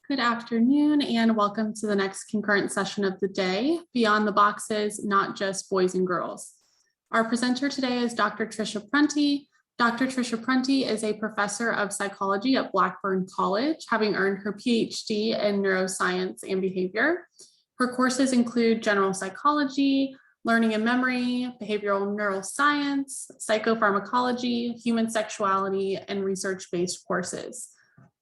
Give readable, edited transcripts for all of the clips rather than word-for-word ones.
Good afternoon and welcome to the next concurrent session of the day, Beyond the Boxes, Not Just Boys and Girls. Our presenter today is Dr. Tricia Prunty. Dr. Tricia Prunty is a professor of psychology at Blackburn College, having earned her PhD in neuroscience and behavior. Her courses include general psychology, learning and memory, behavioral neuroscience, psychopharmacology, human sexuality, and research-based courses.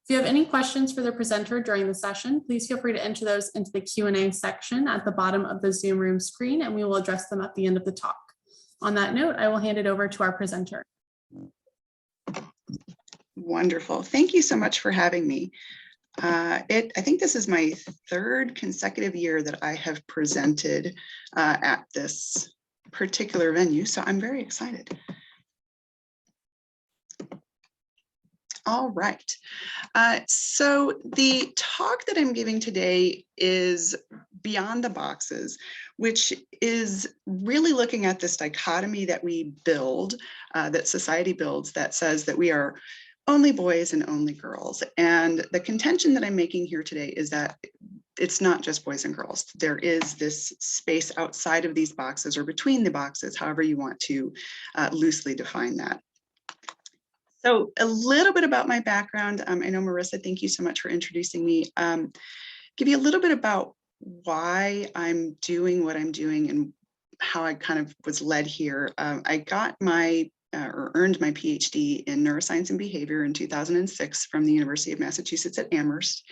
If you have any questions for the presenter during the session, please feel free to enter those into the Q&A section at the bottom of the Zoom room screen, and we will address them at the end of the talk. On that note, I will hand it over to our presenter. Wonderful. Thank you so much for having me. I think this is my third consecutive year that I have presented at this particular venue, so I'm very excited. All right. So the talk that I'm giving today is Beyond the Boxes, which is really looking at this dichotomy that we build, that society builds, that says that we are only boys and only girls. And the contention that I'm making here today is that it's not just boys and girls. There is this space outside of these boxes or between the boxes, however you want to loosely define that. So a little bit about my background. I know, Marissa, thank you so much for introducing me. Give you a little bit about why I'm doing what I'm doing and how I kind of was led here. I got my, or earned my PhD in neuroscience and behavior in 2006 from the University of Massachusetts at Amherst.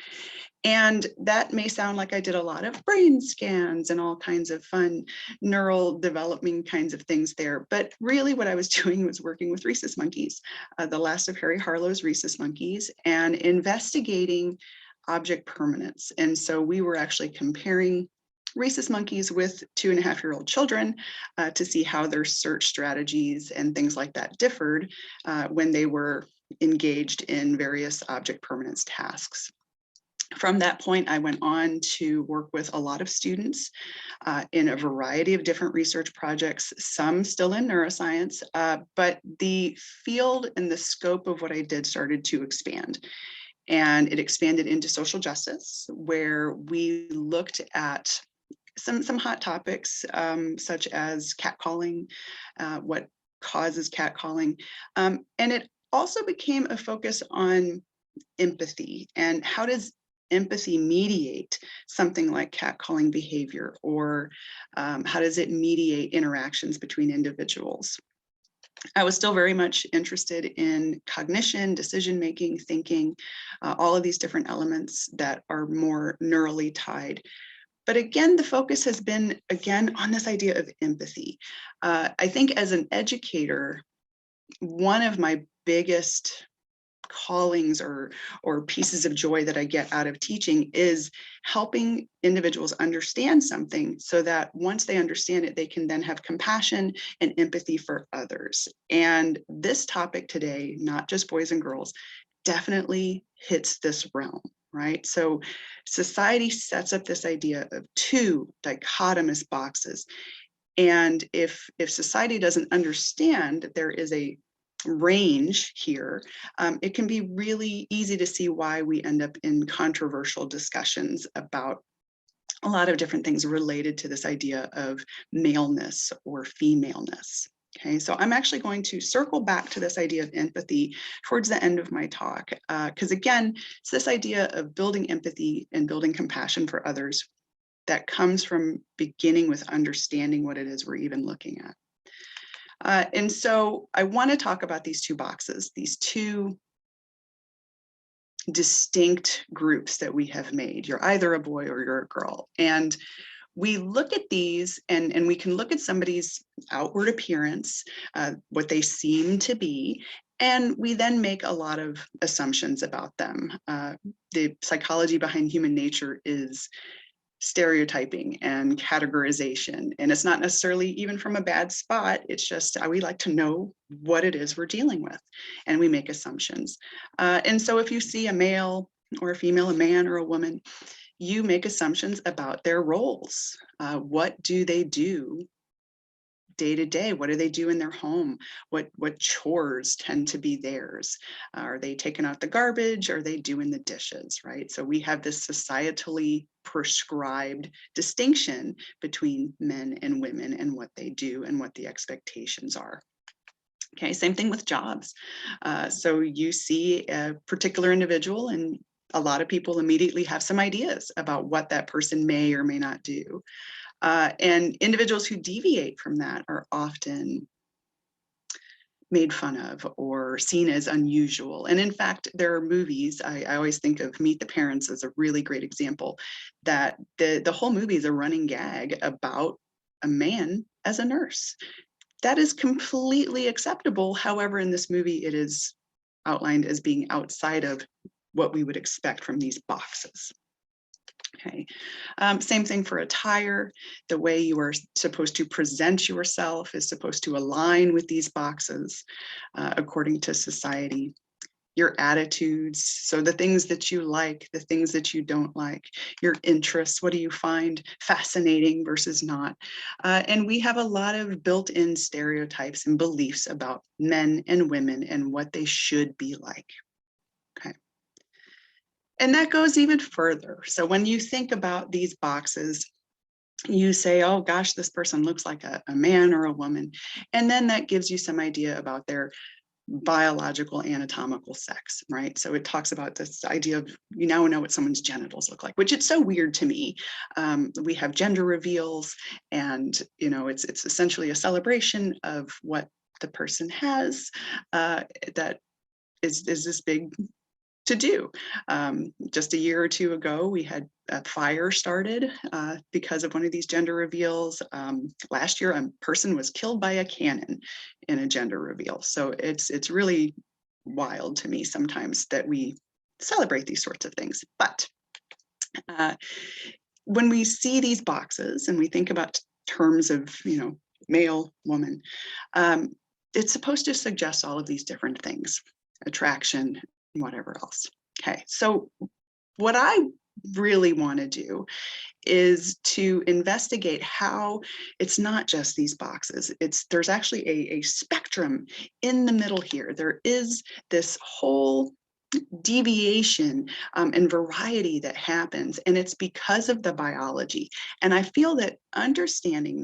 And that may sound like I did a lot of brain scans and all kinds of fun neural development kinds of things there. But really what I was doing was working with rhesus monkeys, the last of Harry Harlow's rhesus monkeys, and investigating object permanence. And so we were actually comparing rhesus monkeys with 2.5-year-old children to see how their search strategies and things like that differed when they were engaged in various object permanence tasks. From that point, I went on to work with a lot of students in a variety of different research projects, some still in neuroscience, but the field and the scope of what I did started to expand. And it expanded into social justice, where we looked at some hot topics, such as catcalling, what causes catcalling. And it also became a focus on empathy and how does empathy mediate something like catcalling behavior, or how does it mediate interactions between individuals? I was still very much interested in cognition, decision-making, thinking, all of these different elements that are more neurally tied. But again, the focus has been, again, on this idea of empathy. I think as an educator, one of my biggest callings or pieces of joy that I get out of teaching is helping individuals understand something so that once they understand it, they can then have compassion and empathy for others. And this topic today, not just boys and girls, definitely hits this realm, right? So society sets up this idea of two dichotomous boxes. And if society doesn't understand that there is a range here, it can be really easy to see why we end up in controversial discussions about a lot of different things related to this idea of maleness or femaleness. Okay, so I'm actually going to circle back to this idea of empathy towards the end of my talk, because again, it's this idea of building empathy and building compassion for others that comes from beginning with understanding what it is we're even looking at. And so I want to talk about these two boxes, these two distinct groups that we have made. You're either a boy or you're a girl. And we look at these and we can look at somebody's outward appearance, what they seem to be, and we then make a lot of assumptions about them. The psychology behind human nature is stereotyping and categorization. And it's not necessarily even from a bad spot. It's just we like to know what it is we're dealing with, and we make assumptions. And so if you see a male or a female, a man or a woman, you make assumptions about their roles. What do they do day to day. What do they do in their home? What chores tend to be theirs? Are they taking out the garbage? Are they doing the dishes, right? So we have this societally prescribed distinction between men and women and what they do and what the expectations are. Okay, same thing with jobs. So you see a particular individual and a lot of people immediately have some ideas about what that person may or may not do. And individuals who deviate from that are often made fun of or seen as unusual. And in fact, there are movies, I always think of Meet the Parents as a really great example, that the whole movie is a running gag about a man as a nurse. That is completely acceptable. However, in this movie, it is outlined as being outside of what we would expect from these boxes. Okay, same thing for attire. The way you are supposed to present yourself is supposed to align with these boxes according to society. Your attitudes, so the things that you like, the things that you don't like, your interests, what do you find fascinating versus not? And we have a lot of built-in stereotypes and beliefs about men and women and what they should be like. Okay. And that goes even further. So when you think about these boxes, you say, oh gosh, this person looks like a man or a woman. And then that gives you some idea about their biological anatomical sex, right? So it talks about this idea of you now know what someone's genitals look like, which it's so weird to me. We have gender reveals, and it's essentially a celebration of what the person has that is this big to do. Just a year or two ago, we had a fire started because of one of these gender reveals. Last year, a person was killed by a cannon in a gender reveal. So it's really wild to me sometimes that we celebrate these sorts of things. But when we see these boxes and we think about terms of, male, woman, it's supposed to suggest all of these different things, attraction, whatever else. Okay, so what I really want to do is to investigate how it's not just these boxes. There's actually a spectrum in the middle here. There is this whole deviation and variety that happens, and it's because of the biology. And I feel that understanding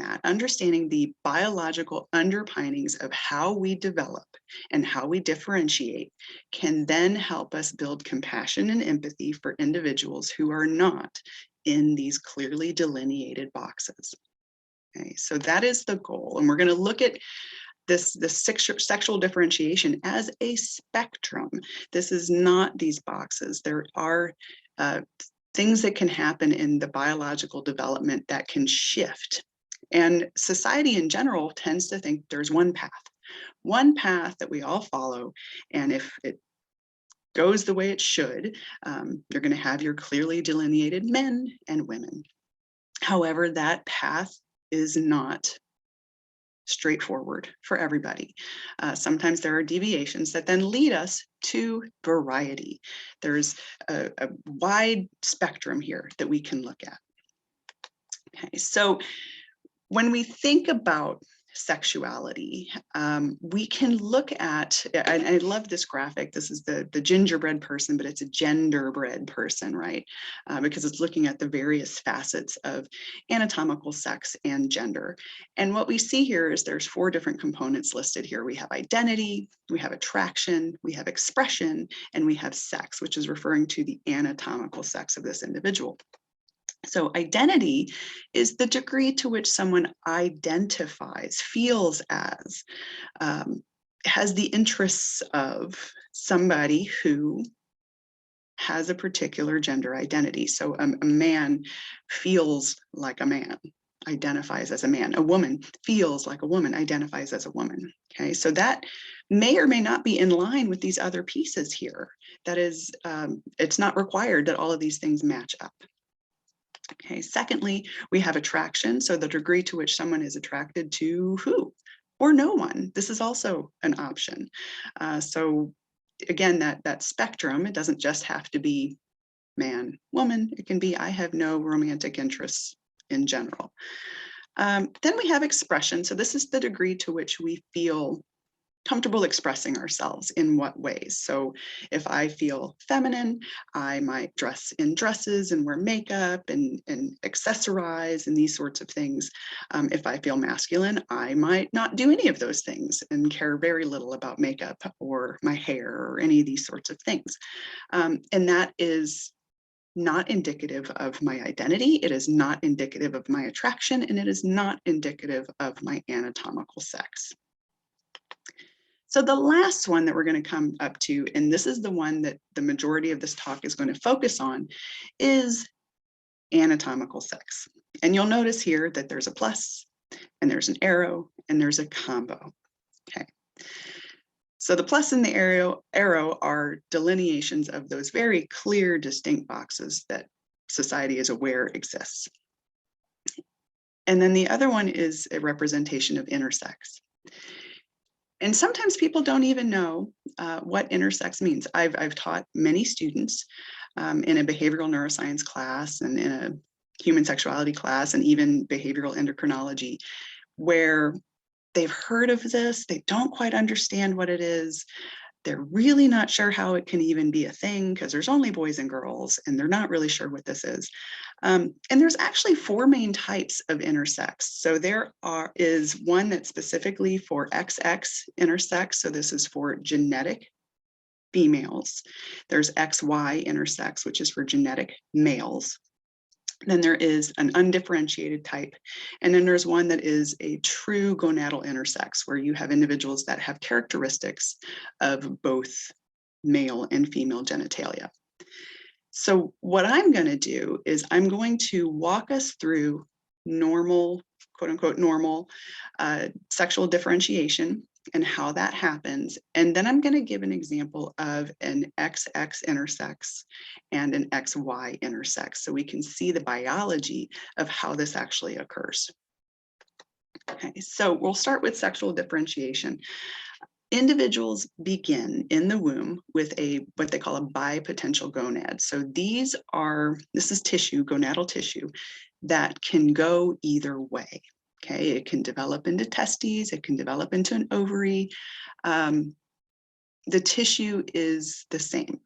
the biological underpinnings of how we develop and how we differentiate can then help us build compassion and empathy for individuals who are not in these clearly delineated boxes. Okay, so that is the goal, and we're going to look at this sexual differentiation as a spectrum. This is not these boxes. There are things that can happen in the biological development that can shift. And society in general tends to think there's one path that we all follow. And if it goes the way it should, you're going to have your clearly delineated men and women. However, that path is not straightforward for everybody. Sometimes there are deviations that then lead us to variety. There's a wide spectrum here that we can look at. Okay, so when we think about sexuality, we can look at, and I love this graphic. This is the gingerbread person, but it's a genderbread person, right? Because it's looking at the various facets of anatomical sex and gender. And what we see here is there's 4 different components listed here. We have identity, we have attraction, we have expression, and we have sex, which is referring to the anatomical sex of this individual. So identity is the degree to which someone identifies, feels as, has the interests of somebody who has a particular gender identity. So a man feels like a man, identifies as a man. A woman feels like a woman, identifies as a woman. Okay, so that may or may not be in line with these other pieces here. That is, it's not required that all of these things match up. Okay, secondly, we have attraction. So the degree to which someone is attracted to who or no one. This is also an option. So again, that spectrum, it doesn't just have to be man, woman. It can be, I have no romantic interests in general. Then we have expression. So this is the degree to which we feel comfortable expressing ourselves in what ways. So if I feel feminine, I might dress in dresses and wear makeup and accessorize and these sorts of things. If I feel masculine, I might not do any of those things and care very little about makeup or my hair or any of these sorts of things. And that is not indicative of my identity. It is not indicative of my attraction, and it is not indicative of my anatomical sex. So the last one that we're going to come up to, and this is the one that the majority of this talk is going to focus on, is anatomical sex. And you'll notice here that there's a plus, and there's an arrow, and there's a combo. Okay. So the plus and the arrow are delineations of those very clear, distinct boxes that society is aware exists. And then the other one is a representation of intersex. And sometimes people don't even know what intersex means. I've taught many students in a behavioral neuroscience class and in a human sexuality class and even behavioral endocrinology, where they've heard of this, they don't quite understand what it is. They're really not sure how it can even be a thing because there's only boys and girls and they're not really sure what this is. And there's actually 4 main types of intersex. So there is one that's specifically for XX intersex. So this is for genetic females. There's XY intersex, which is for genetic males. Then there is an undifferentiated type. And then there's one that is a true gonadal intersex, where you have individuals that have characteristics of both male and female genitalia. So what I'm going to do is I'm going to walk us through normal, quote unquote, normal sexual differentiation and how that happens. And then I'm going to give an example of an XX intersex and an XY intersex, so we can see the biology of how this actually occurs. Okay, so we'll start with sexual differentiation. Individuals begin in the womb with what they call a bipotential gonad. So this is tissue, gonadal tissue, that can go either way. Okay, it can develop into testes, it can develop into an ovary. The tissue is the same.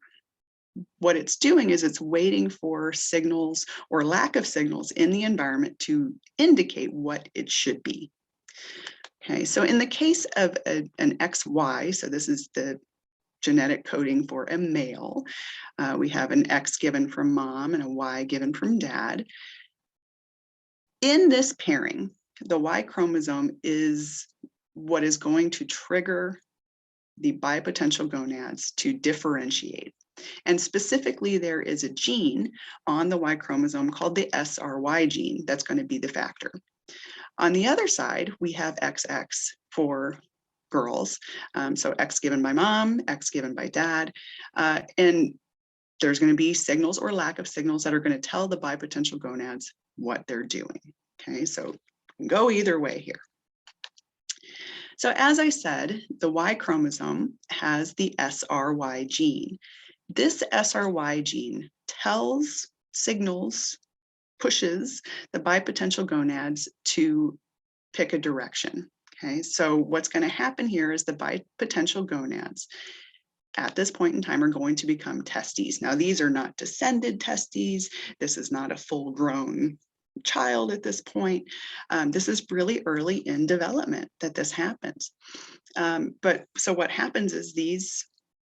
What it's doing is it's waiting for signals or lack of signals in the environment to indicate what it should be. Okay, so in the case of an XY, so this is the genetic coding for a male, we have an X given from mom and a Y given from dad. In this pairing, the Y chromosome is what is going to trigger the bipotential gonads to differentiate. And specifically, there is a gene on the Y chromosome called the SRY gene that's going to be the factor. On the other side, we have XX for girls. So X given by mom, X given by dad. And there's going to be signals or lack of signals that are going to tell the bipotential gonads what they're doing. Okay, so go either way here. So as I said, the Y chromosome has the SRY gene. This SRY gene pushes the bipotential gonads to pick a direction. Okay, so what's going to happen here is the bipotential gonads at this point in time are going to become testes. Now, these are not descended testes. This is not a full-grown child at this point. This is really early in development that this happens. But so what happens is these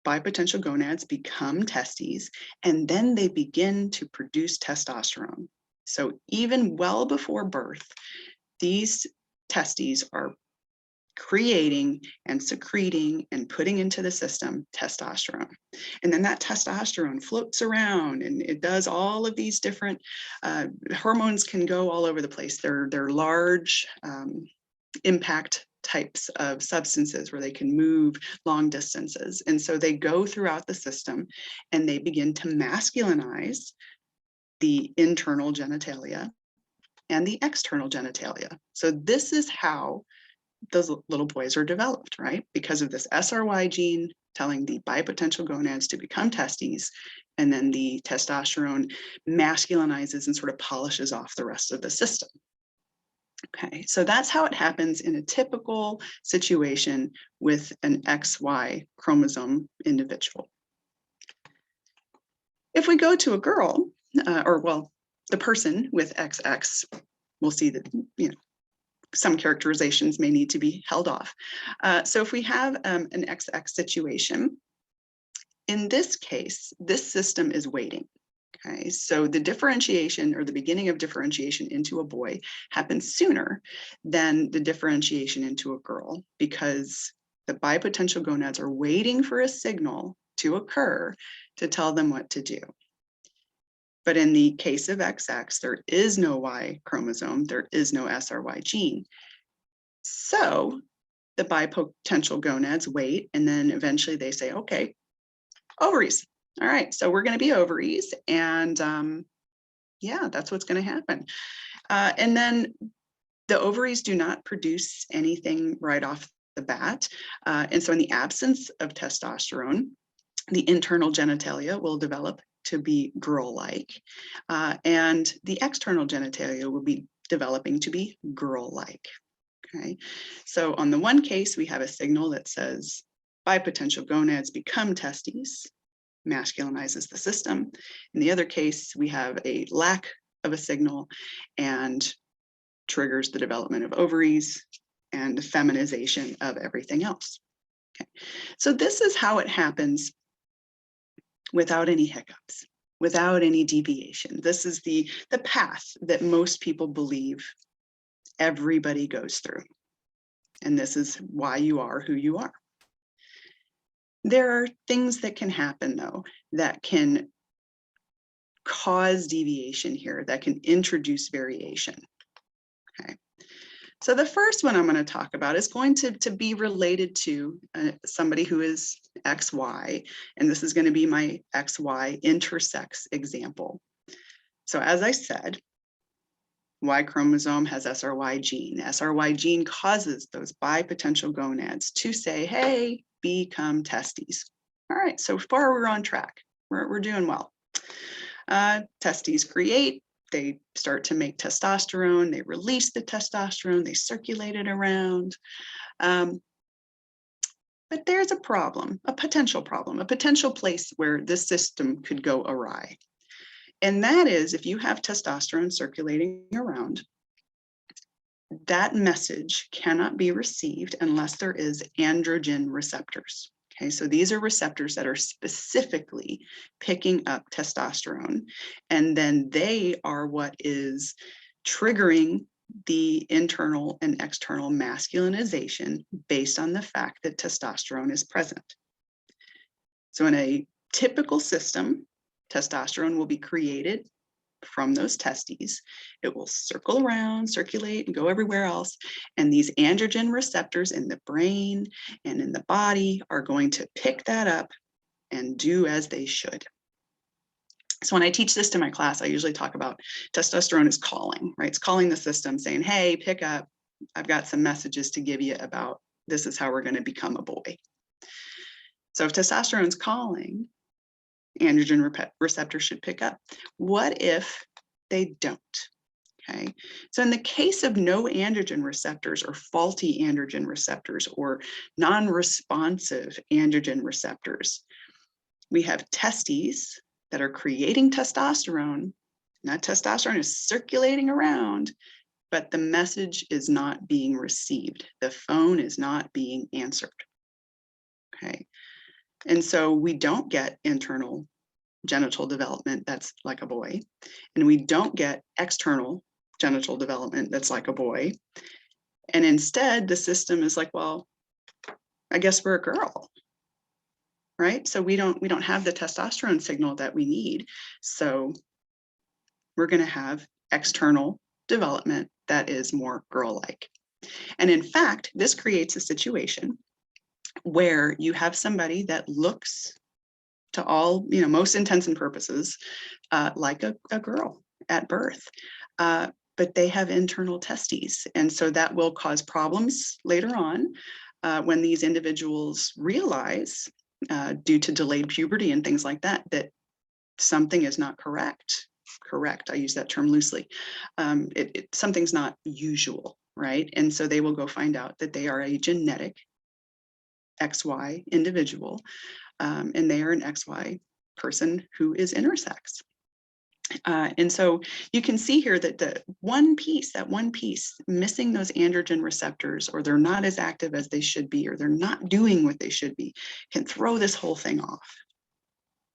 bipotential gonads become testes, and then they begin to produce testosterone. So even well before birth, these testes are creating and secreting and putting into the system testosterone. And then that testosterone floats around and it does all of these different hormones can go all over the place. They're large impact types of substances where they can move long distances. And so they go throughout the system and they begin to masculinize the internal genitalia and the external genitalia. So this is how those little boys are developed, right? Because of this SRY gene telling the bipotential gonads to become testes, and then the testosterone masculinizes and sort of polishes off the rest of the system. Okay, so that's how it happens in a typical situation with an XY chromosome individual. If we go to a girl, the person with XX, we'll see that, some characterizations may need to be held off. So if we have an XX situation, in this case, this system is waiting. Okay, so the differentiation or the beginning of differentiation into a boy happens sooner than the differentiation into a girl because the bipotential gonads are waiting for a signal to occur to tell them what to do. But in the case of XX, there is no Y chromosome, there is no SRY gene. So the bipotential gonads wait, and then eventually they say, okay, ovaries. All right, so we're going to be ovaries, and yeah, that's what's going to happen. And then the ovaries do not produce anything right off the bat. And so in the absence of testosterone, the internal genitalia will develop to be girl-like, and the external genitalia will be developing to be girl-like. Okay, so on the one case, we have a signal that says bipotential gonads become testes, masculinizes the system. In the other case, we have a lack of a signal and triggers the development of ovaries and the feminization of everything else. Okay, so this is how it happens without any hiccups, without any deviation. This is the path that most people believe everybody goes through. And this is why you are who you are. There are things that can happen, though, that can cause deviation here, that can introduce variation. Okay. So the first one I'm going to talk about is going to be related to somebody who is XY, and this is going to be my XY intersex example. So as I said, Y chromosome has SRY gene. SRY gene causes those bipotential gonads to say, hey, become testes. All right, so far we're on track. We're doing well. Testes create, they start to make testosterone, they release the testosterone, they circulate it around. But there's a problem, a potential place where this system could go awry. And that is if you have testosterone circulating around, that message cannot be received unless there is androgen receptors. Okay, so these are receptors that are specifically picking up testosterone, and then they are what is triggering the internal and external masculinization based on the fact that testosterone is present. So in a typical system, testosterone will be created from those testes. It will circle around, circulate, and go everywhere else. And these androgen receptors in the brain and in the body are going to pick that up and do as they should. So when I teach this to my class, I usually talk about testosterone is calling, right? It's calling the system saying, hey, pick up. I've got some messages to give you about this is how we're going to become a boy. So if testosterone's calling, androgen receptors should pick up. What if they don't? Okay, so in the case of no androgen receptors or faulty androgen receptors or non-responsive androgen receptors, we have testes that are creating testosterone. That testosterone is circulating around, but the message is not being received. The phone is not being answered. Okay. And so we don't get internal genital development that's like a boy, and we don't get external genital development that's like a boy. And instead, the system is like, well, I guess we're a girl, right? So we don't have the testosterone signal that we need. So we're going to have external development that is more girl-like. And in fact, this creates a situation where you have somebody that looks to all, most intents and purposes, like a girl at birth, but they have internal testes. And so that will cause problems later on when these individuals realize, due to delayed puberty and things like that, that something is not correct. correct. I use that term loosely. Something's not usual, right? And so they will go find out that they are a genetic XY individual, and they are an XY person who is intersex. And so you can see here that that one piece missing those androgen receptors, or they're not as active as they should be, or they're not doing what they should be, can throw this whole thing off.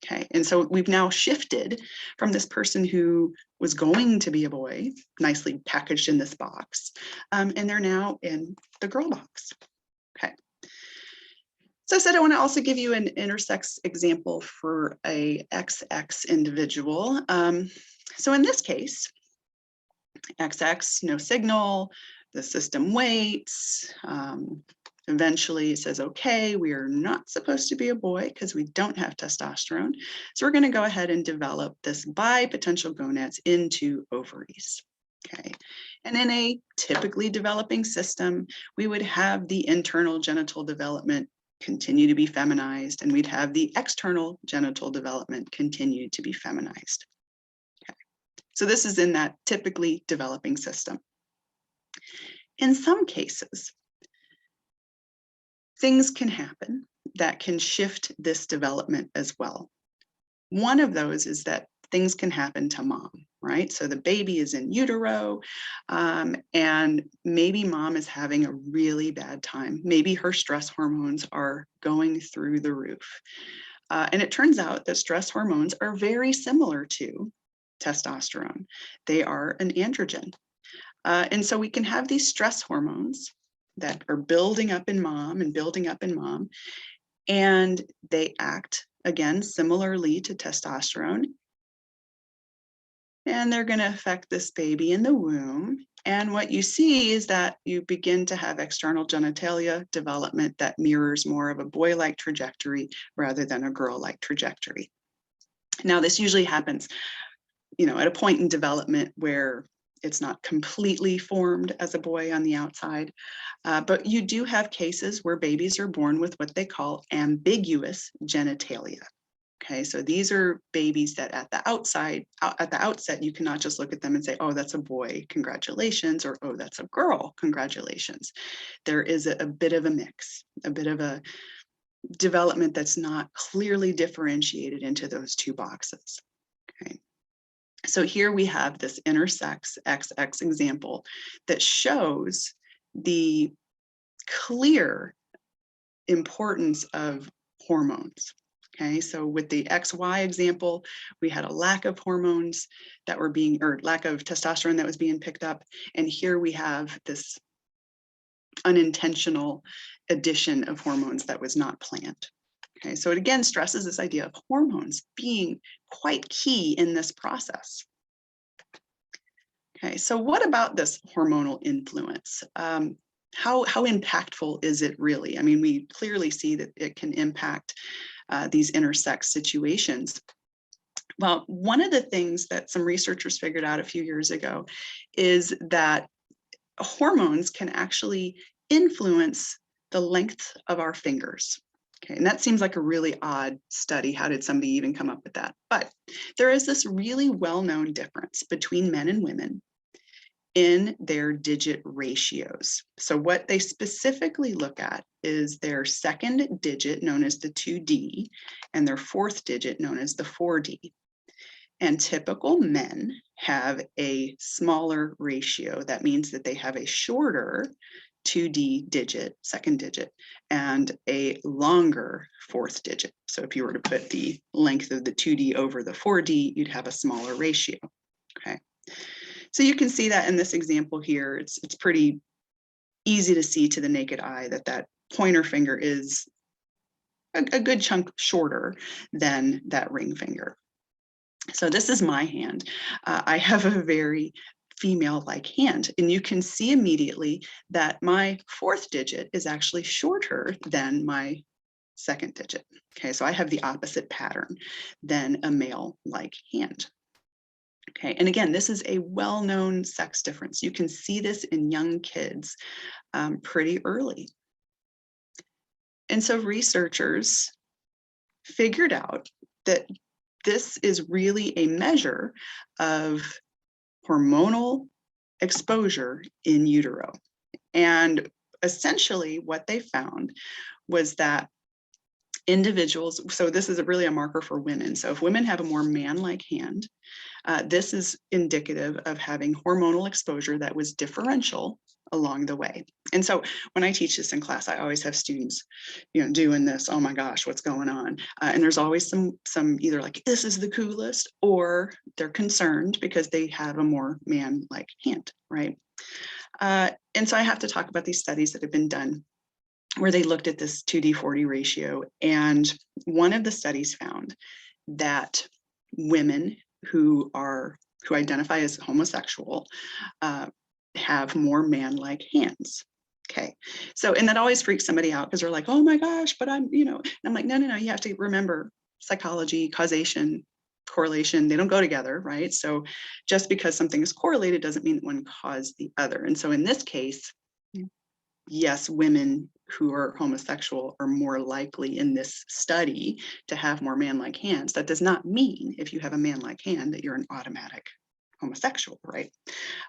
Okay, and so we've now shifted from this person who was going to be a boy, nicely packaged in this box, and they're now in the girl box. Okay. So I said I want to also give you an intersex example for a XX individual. So in this case, XX, no signal, the system waits. Eventually it says, okay, we are not supposed to be a boy because we don't have testosterone. So we're going to go ahead and develop this bipotential gonads into ovaries. Okay. And in a typically developing system, we would have the internal genital development continue to be feminized, and we'd have the external genital development continue to be feminized. Okay. So this is in that typically developing system. In some cases, things can happen that can shift this development as well. One of those is that things can happen to mom, right? So the baby is in utero, and maybe mom is having a really bad time. Maybe her stress hormones are going through the roof. And it turns out that stress hormones are very similar to testosterone. They are an androgen. And so we can have these stress hormones that are building up in mom and building up in mom, and they act, again, similarly to testosterone. And they're going to affect this baby in the womb. And what you see is that you begin to have external genitalia development that mirrors more of a boy-like trajectory rather than a girl-like trajectory. Now, this usually happens, at a point in development where it's not completely formed as a boy on the outside, but you do have cases where babies are born with what they call ambiguous genitalia. Okay, so these are babies that at the outset, you cannot just look at them and say, oh, that's a boy, congratulations, or oh, that's a girl, congratulations. There is a bit of a mix, a bit of a development that's not clearly differentiated into those two boxes. Okay. So here we have this intersex XX example that shows the clear importance of hormones. Okay, so with the XY example, we had a lack of hormones that were lack of testosterone that was being picked up. And here we have this unintentional addition of hormones that was not planned. Okay, so it again stresses this idea of hormones being quite key in this process. Okay, so what about this hormonal influence? How impactful is it really? I mean, we clearly see that it can impact these intersex situations. Well, one of the things that some researchers figured out a few years ago is that hormones can actually influence the length of our fingers. Okay, and that seems like a really odd study. How did somebody even come up with that? But there is this really well-known difference between men and women in their digit ratios. So what they specifically look at is their second digit, known as the 2D, and their fourth digit, known as the 4D. And typical men have a smaller ratio. That means that they have a shorter 2D digit, second digit, and a longer fourth digit. So if you were to put the length of the 2D over the 4D, you'd have a smaller ratio. Okay. So you can see that in this example here, it's pretty easy to see to the naked eye that that pointer finger is a good chunk shorter than that ring finger. So this is my hand. I have a very female-like hand, and you can see immediately that my fourth digit is actually shorter than my second digit. Okay, so I have the opposite pattern than a male-like hand. Okay, and again, this is a well-known sex difference. You can see this in young kids pretty early. And so researchers figured out that this is really a measure of hormonal exposure in utero. And essentially what they found was that individuals, so this is really a marker for women. So if women have a more man-like hand, this is indicative of having hormonal exposure that was differential along the way. And so when I teach this in class, I always have students, doing this, oh my gosh, what's going on? And there's always some either like, this is the coolest, or they're concerned because they have a more man-like hand, right? And so I have to talk about these studies that have been done where they looked at this 2D40 ratio. And one of the studies found that women who identify as homosexual have more man-like hands. Okay, so, and that always freaks somebody out because they're like, oh my gosh, but and I'm like, no, you have to remember psychology, causation, correlation, they don't go together, right? So just because something is correlated doesn't mean one caused the other. And so in this case, yes, women who are homosexual are more likely in this study to have more man-like hands. That does not mean if you have a man-like hand that you're an automatic homosexual, right?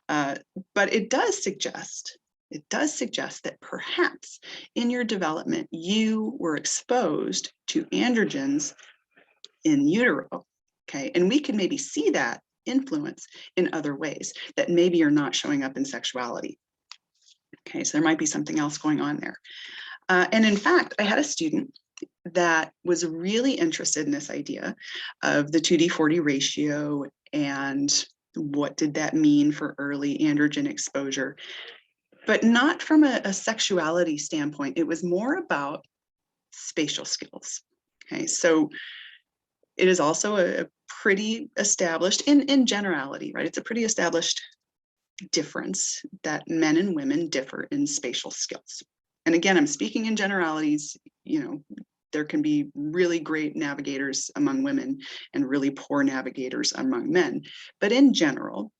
But it does suggest that perhaps in your development, you were exposed to androgens in utero, okay? And we can maybe see that influence in other ways that maybe are not showing up in sexuality. Okay, so there might be something else going on there. And in fact, I had a student that was really interested in this idea of the 2D40 ratio and what did that mean for early androgen exposure, but not from a sexuality standpoint. It was more about spatial skills. Okay, so it is also a pretty established, in generality, right? It's a pretty established difference that men and women differ in spatial skills. And again, I'm speaking in generalities. There can be really great navigators among women and really poor navigators among men. But in general,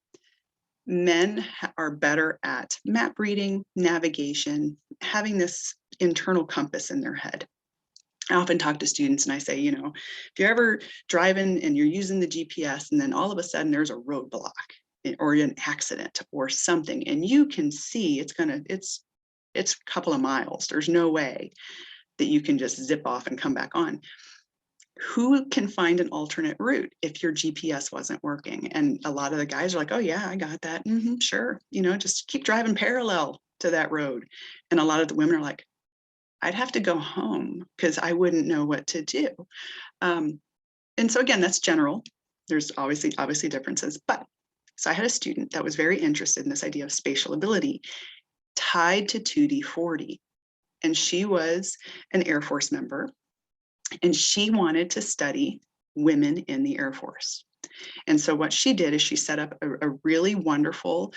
men are better at map reading, navigation, having this internal compass in their head. I often talk to students and I say, if you're ever driving and you're using the GPS and then all of a sudden there's a roadblock or an accident or something, and you can see it's a couple of miles. There's no way that you can just zip off and come back on. Who can find an alternate route if your GPS wasn't working? And a lot of the guys are like, oh yeah, I got that. Sure. Just keep driving parallel to that road. And a lot of the women are like, I'd have to go home because I wouldn't know what to do. And so again, that's general. There's obviously differences, but so I had a student that was very interested in this idea of spatial ability tied to 2D40. And she was an Air Force member, and she wanted to study women in the Air Force. And so what she did is she set up a really wonderful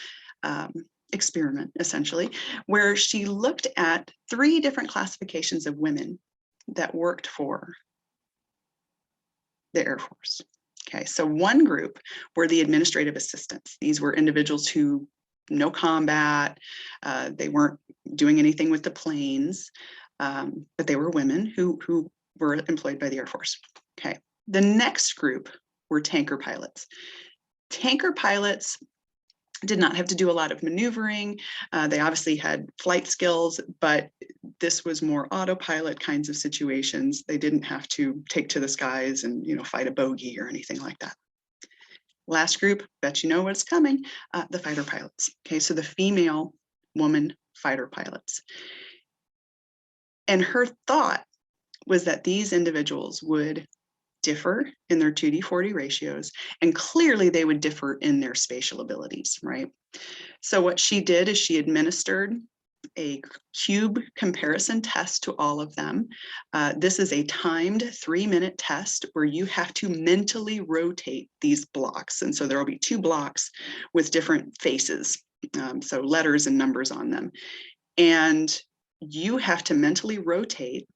experiment, essentially, where she looked at 3 different classifications of women that worked for the Air Force. Okay, so one group were the administrative assistants. These were individuals who no combat, they weren't doing anything with the planes, but they were women who were employed by the Air Force. Okay, the next group were tanker pilots. Tanker pilots did not have to do a lot of maneuvering. They obviously had flight skills, but this was more autopilot kinds of situations. They didn't have to take to the skies and fight a bogey or anything like that. Last group, bet you know what's coming, the fighter pilots. Okay, so the female woman fighter pilots. And her thought was that these individuals would differ in their 2D40 ratios, and clearly they would differ in their spatial abilities, right? So what she did is she administered a cube comparison test to all of them. This is a timed 3-minute test where you have to mentally rotate these blocks. And so there will be 2 blocks with different faces, so letters and numbers on them. And you have to mentally rotate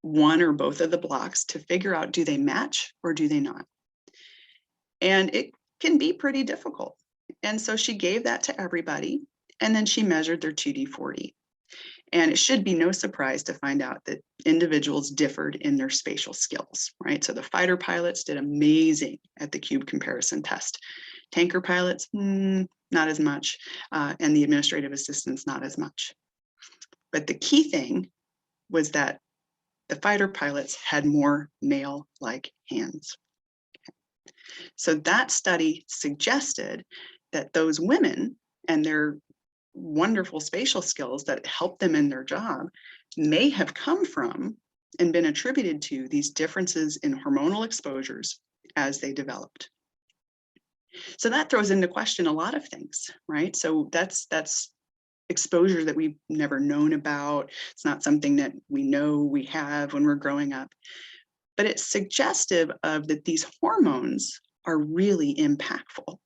one or both of the blocks to figure out, do they match or do they not? And it can be pretty difficult. And so she gave that to everybody, and then she measured their 2D40. And it should be no surprise to find out that individuals differed in their spatial skills, right? So the fighter pilots did amazing at the cube comparison test. Tanker pilots, not as much, and the administrative assistants, not as much. But the key thing was that the fighter pilots had more male-like hands. So that study suggested that those women and their wonderful spatial skills that helped them in their job may have come from and been attributed to these differences in hormonal exposures as they developed. So that throws into question a lot of things, right? So that's exposure that we've never known about. It's not something that we know we have when we're growing up, but it's suggestive of that these hormones are really impactful.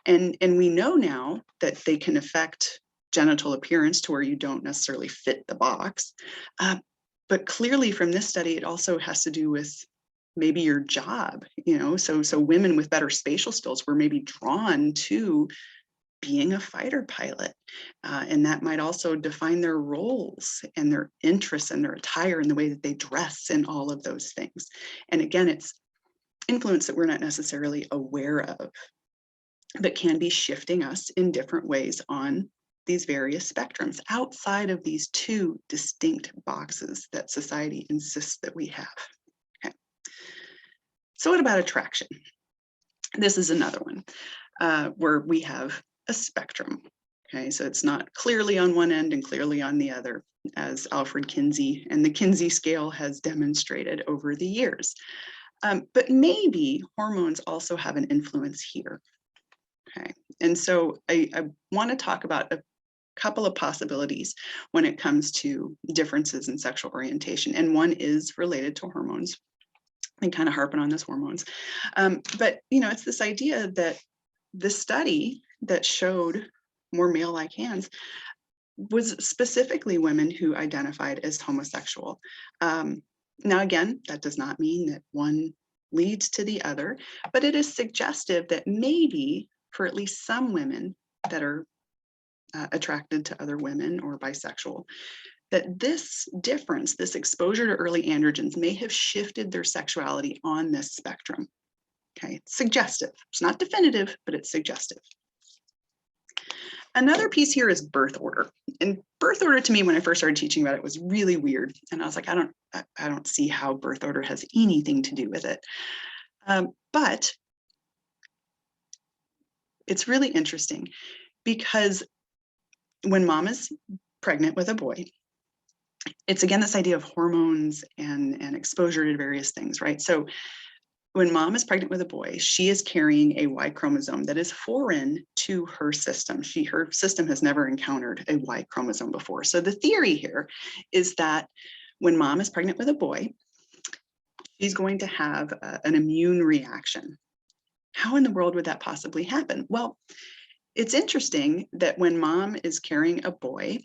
And we know now that they can affect genital appearance to where you don't necessarily fit the box. But clearly from this study, it also has to do with maybe your job, so women with better spatial skills were maybe drawn to being a fighter pilot. And that might also define their roles and their interests and their attire and the way that they dress and all of those things. And again, it's influence that we're not necessarily aware of, but can be shifting us in different ways on these various spectrums outside of these two distinct boxes that society insists that we have. Okay. So what about attraction? This is another one where we have a spectrum. Okay, so it's not clearly on one end and clearly on the other, as Alfred Kinsey and the Kinsey scale has demonstrated over the years. But maybe hormones also have an influence here. Okay, and so I want to talk about a couple of possibilities when it comes to differences in sexual orientation, and one is related to hormones. And kind of harping on this hormones, but it's this idea that the study that showed more male-like hands was specifically women who identified as homosexual. Now, again, that does not mean that one leads to the other, but it is suggestive that maybe for at least some women that are attracted to other women or bisexual, that this difference, this exposure to early androgens may have shifted their sexuality on this spectrum. Okay, it's suggestive. It's not definitive, but it's suggestive. Another piece here is birth order. And birth order to me, when I first started teaching about it, was really weird. And I was like, I don't see how birth order has anything to do with it. But it's really interesting because when mom is pregnant with a boy, it's again this idea of hormones and exposure to various things, right? So when mom is pregnant with a boy, she is carrying a Y chromosome that is foreign to her system. Her system has never encountered a Y chromosome before. So the theory here is that when mom is pregnant with a boy, she's going to have an immune reaction. How in the world would that possibly happen? Well, it's interesting that when mom is carrying a boy,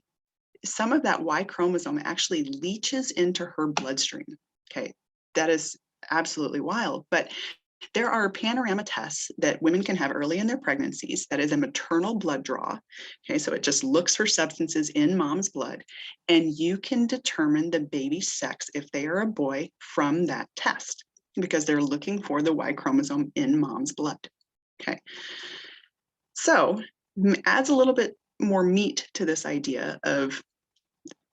some of that Y chromosome actually leaches into her bloodstream. Okay, that is absolutely wild. But there are panorama tests that women can have early in their pregnancies. That is a maternal blood draw. Okay, so it just looks for substances in mom's blood, and you can determine the baby's sex if they are a boy from that test because they're looking for the Y chromosome in mom's blood. Okay, so adds a little bit more meat to this idea of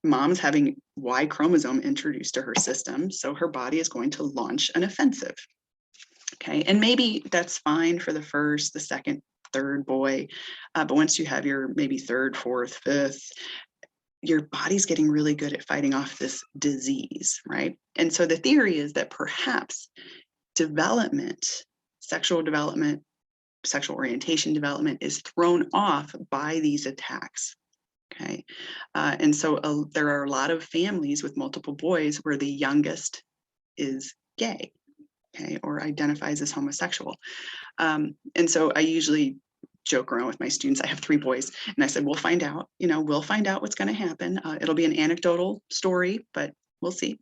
mom's having Y chromosome introduced to her system, so her body is going to launch an offensive. Okay, and maybe that's fine for the first, the second, third boy, but once you have your maybe third, fourth, fifth, your body's getting really good at fighting off this disease, right? And so the theory is that perhaps development, sexual orientation development is thrown off by these attacks. Okay, and so there are a lot of families with multiple boys where the youngest is gay, okay, or identifies as homosexual. And so I usually joke around with my students. I have 3 boys, and I said, we'll find out, we'll find out what's going to happen. It'll be an anecdotal story, but we'll see.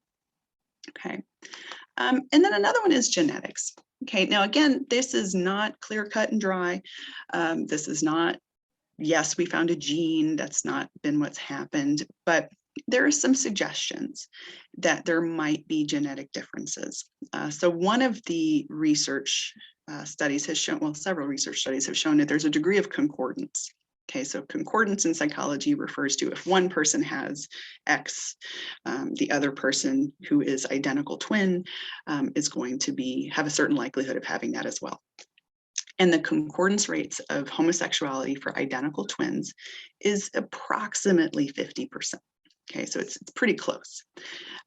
Okay. And then another one is genetics. Okay, now again, this is not clear cut and dry. This is not, yes, we found a gene. That's not been what's happened, but there are some suggestions that there might be genetic differences. So one of the research studies has shown, well, several research studies have shown that there's a degree of concordance. Okay, so concordance in psychology refers to if one person has X, the other person who is identical twin is going to have a certain likelihood of having that as well. And the concordance rates of homosexuality for identical twins is approximately 50%. Okay, so it's pretty close.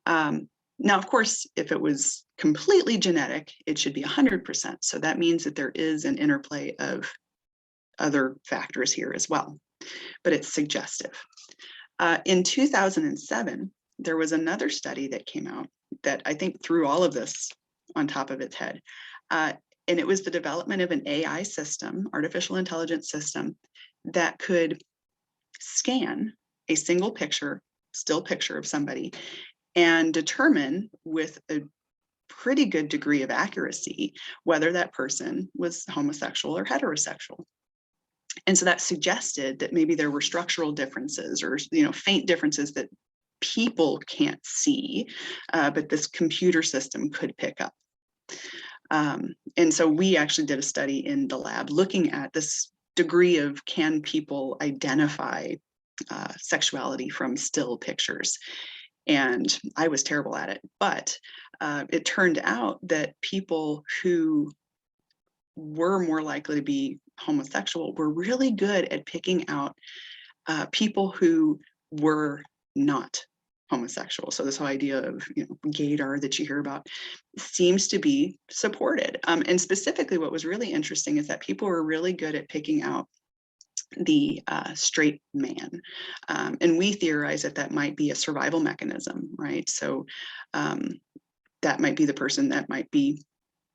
Now, of course, if it was completely genetic, it should be 100%. So that means that there is an interplay of other factors here as well, but it's suggestive. In 2007, there was another study that came out that I think threw all of this on top of its head. And it was the development of an AI system, artificial intelligence system, that could scan a single picture, still picture of somebody, and determine with a pretty good degree of accuracy whether that person was homosexual or heterosexual. And so that suggested that maybe there were structural differences or, faint differences that people can't see, but this computer system could pick up. And so we actually did a study in the lab looking at this degree of can people identify sexuality from still pictures. And I was terrible at it, but it turned out that people who were more likely to be homosexual were really good at picking out people who were not homosexual. So this whole idea of gaydar that you hear about seems to be supported. And specifically, what was really interesting is that people were really good at picking out the straight man. And we theorize that that might be a survival mechanism, right? So that might be the person that might be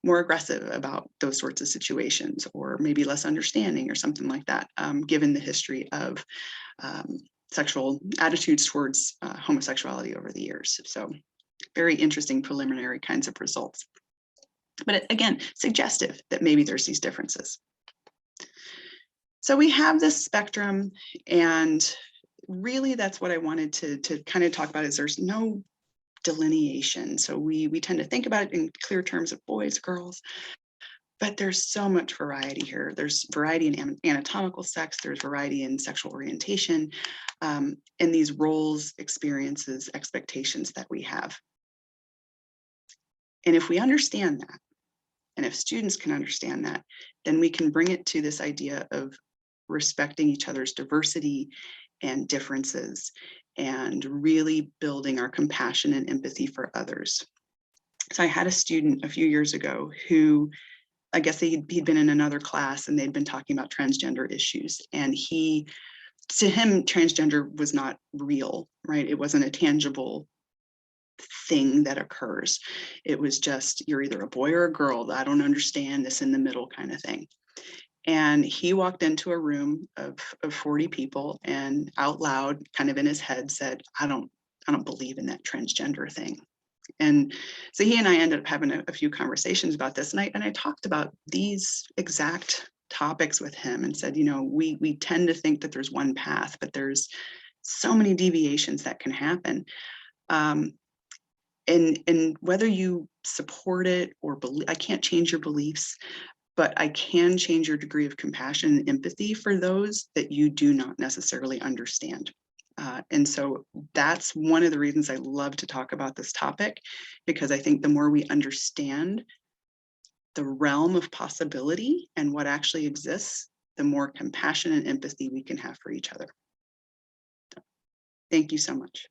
more aggressive about those sorts of situations, or maybe less understanding or something like that, given the history of sexual attitudes towards homosexuality over the years. So very interesting preliminary kinds of results. But again, suggestive that maybe there's these differences. So we have this spectrum, and really that's what I wanted to kind of talk about, is there's no delineation. So we tend to think about it in clear terms of boys, girls, but there's so much variety here. There's variety in anatomical sex, there's variety in sexual orientation, and these roles, experiences, expectations that we have. And if we understand that, and if students can understand that, then we can bring it to this idea of respecting each other's diversity and differences, and really building our compassion and empathy for others. So I had a student a few years ago who, I guess he'd been in another class and they'd been talking about transgender issues. And to him, transgender was not real, right? It wasn't a tangible thing that occurs. It was just, you're either a boy or a girl. I don't understand this in the middle kind of thing. And he walked into a room of 40 people and out loud, kind of in his head, said, I don't believe in that transgender thing. And so he and I ended up having a few conversations about this. And I talked about these exact topics with him and said, we tend to think that there's one path, but there's so many deviations that can happen. And whether you support it or believe, I can't change your beliefs, but I can change your degree of compassion and empathy for those that you do not necessarily understand. And so that's one of the reasons I love to talk about this topic, because I think the more we understand the realm of possibility and what actually exists, the more compassion and empathy we can have for each other. So, thank you so much.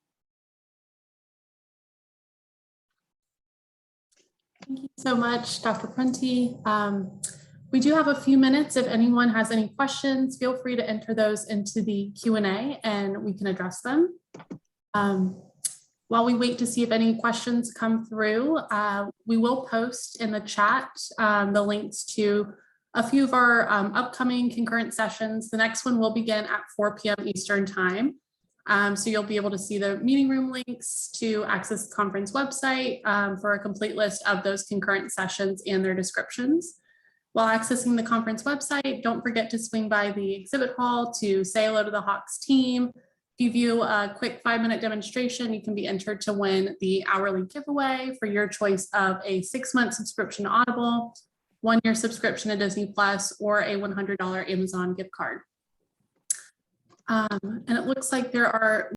Thank you so much, Dr. Prunty. We do have a few minutes. If anyone has any questions, feel free to enter those into the Q&A and we can address them. While we wait to see if any questions come through, we will post in the chat the links to a few of our upcoming concurrent sessions. The next one will begin at 4 p.m. Eastern time. So you'll be able to see the meeting room links to access the conference website for a complete list of those concurrent sessions and their descriptions. While accessing the conference website, don't forget to swing by the exhibit hall to say hello to the Hawks team, If you view a quick 5-minute demonstration, you can be entered to win the hourly giveaway for your choice of a 6-month subscription to Audible, 1-year subscription to Disney Plus, or a $100 Amazon gift card. And it looks like there are